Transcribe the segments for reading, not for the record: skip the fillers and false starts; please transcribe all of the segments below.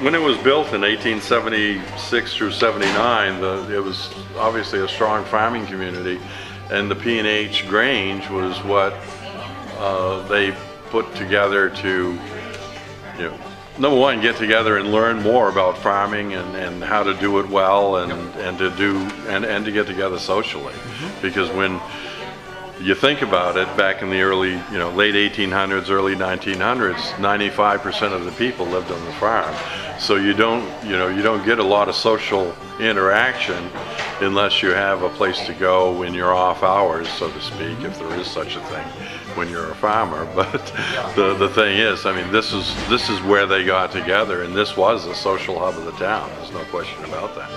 When it was built in 1876 through 79, it was obviously a strong farming community, and the P&H Grange was what they put together to, number one, get together and learn more about farming and how to do it well, and to get together socially. Because when you think about it, back in the early, late 1800s, early 1900s, 95% of the people lived on the farm. So you don't get a lot of social interaction unless you have a place to go in your off hours, so to speak, if there is such a thing when you're a farmer. But the thing is, I mean, this is where they got together, and this was the social hub of the town. There's no question about that.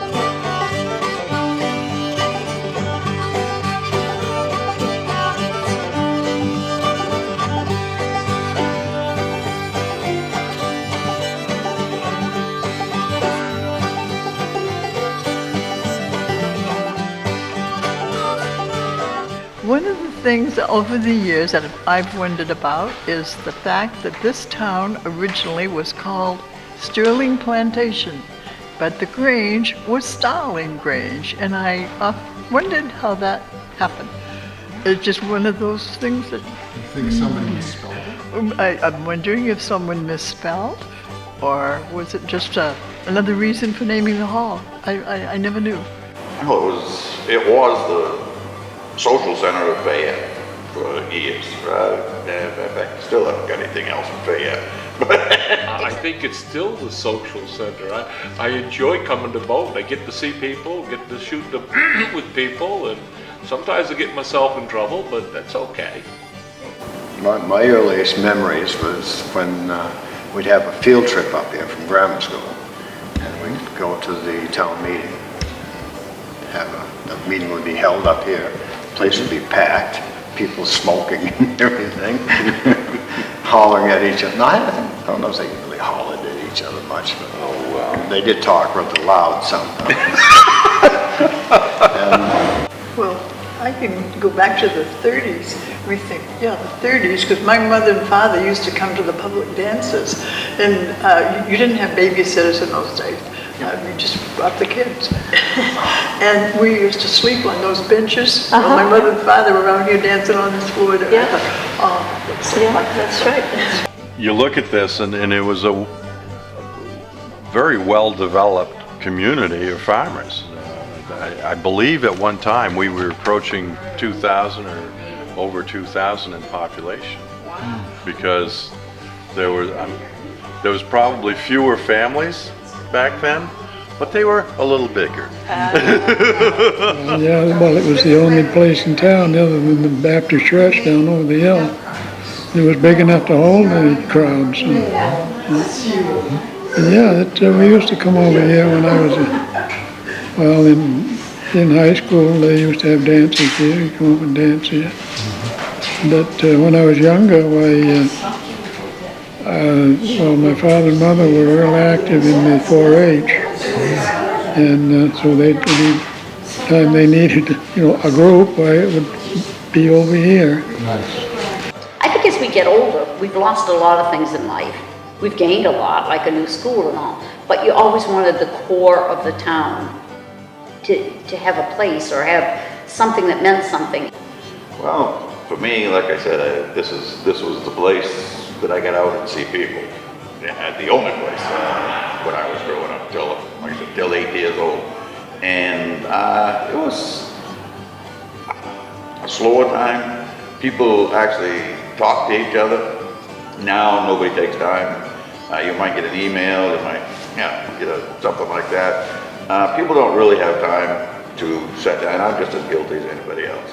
One of the things over the years that I've wondered about is the fact that this town originally was called Starling Plantation, but the Grange was Starling Grange, and I wondered how that happened. It's just one of those things that... You think somebody misspelled it? I'm wondering if someone misspelled, or was it just another reason for naming the hall? I never knew. Well, it was the social center of Fayette for years, right? In fact, still haven't got anything else in Fayette. I think it's still the social center. I enjoy coming to boat. I get to see people, get to shoot with people, and sometimes I get myself in trouble, but that's okay. My earliest memories was when we'd have a field trip up here from grammar school, and we'd go to the town meeting. The meeting would be held up here. The place would be packed, people smoking and everything, hollering at each other. No, I don't know if they really hollered at each other much, but they did talk rather loud sometimes. Well, I can go back to the 30s. We think, yeah, the 30s, because my mother and father used to come to the public dances, and you didn't have babysitters in those days. We just brought the kids. And we used to sleep on those benches. While my mother and father were out here dancing on this floor. Yeah. That's right. You look at this, and it was a very well-developed community of farmers. I believe at one time we were approaching 2,000 or over 2,000 in population, because there was probably fewer families back then, but they were a little bigger. Yeah, well, it was the only place in town other than the Baptist church down over the hill. It was big enough to hold any crowds. We used to come over here when I was, in high school. They used to have dances here. You come up and dance here. But when I was younger, my father and mother were real active in the 4-H, and so any time they needed, a group, it would be over here. I think as we get older, we've lost a lot of things in life. We've gained a lot, like a new school and all, but you always wanted the core of the town to have a place or have something that meant something. Well, for me, like I said, this was the place that I got out and see people. Yeah, the only place when I was growing up, till 8 years old. And it was a slower time. People actually talk to each other. Now nobody takes time. You might get an email, you might get something like that. People don't really have time to sit down. I'm just as guilty as anybody else.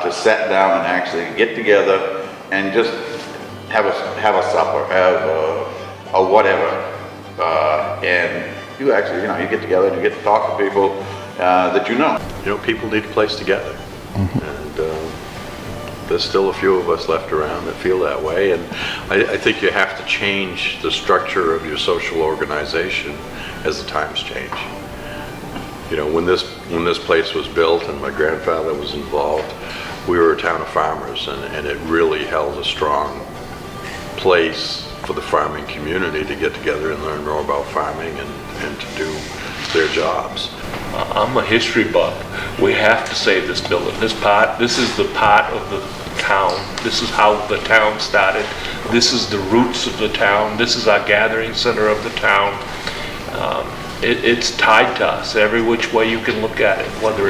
To sit down and actually get together and just have a supper, have a whatever, and you actually, you get together and you get to talk to people that you know. People need a place together, and there's still a few of us left around that feel that way. And I think you have to change the structure of your social organization as the times change. When this when this place was built and my grandfather was involved, we were a town of farmers, and it really held a strong place for the farming community to get together and learn more about farming and to do their jobs. I'm a history buff. We have to save this building. This is the part of the town. This is how the town started. This is the roots of the town. This is our gathering center of the town. It's tied to us every which way you can look at it, whether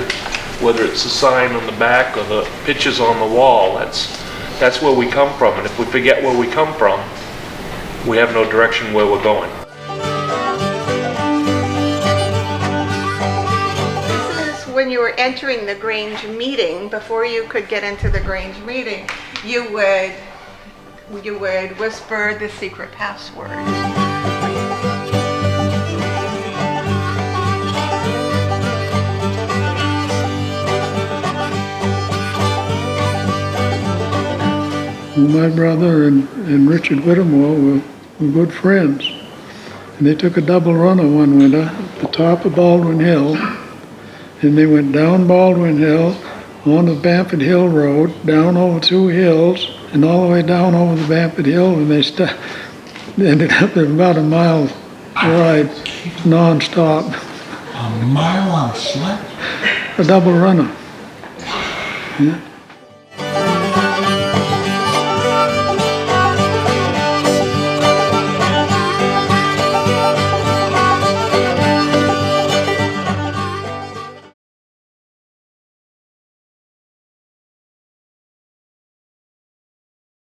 it's a sign on the back or the pictures on the wall. That's where we come from, and if we forget where we come from, we have no direction where we're going. This is when you were entering the Grange meeting. Before you could get into the Grange meeting, you would whisper the secret password. My brother and Richard Whittemore were good friends. And they took a double runner one winter at the top of Baldwin Hill. And they went down Baldwin Hill, on the Bamford Hill Road, down over 2 hills, and all the way down over the Bamford Hill. And they ended up at about a mile ride, non-stop. A mile on a sled? A double runner. Yeah.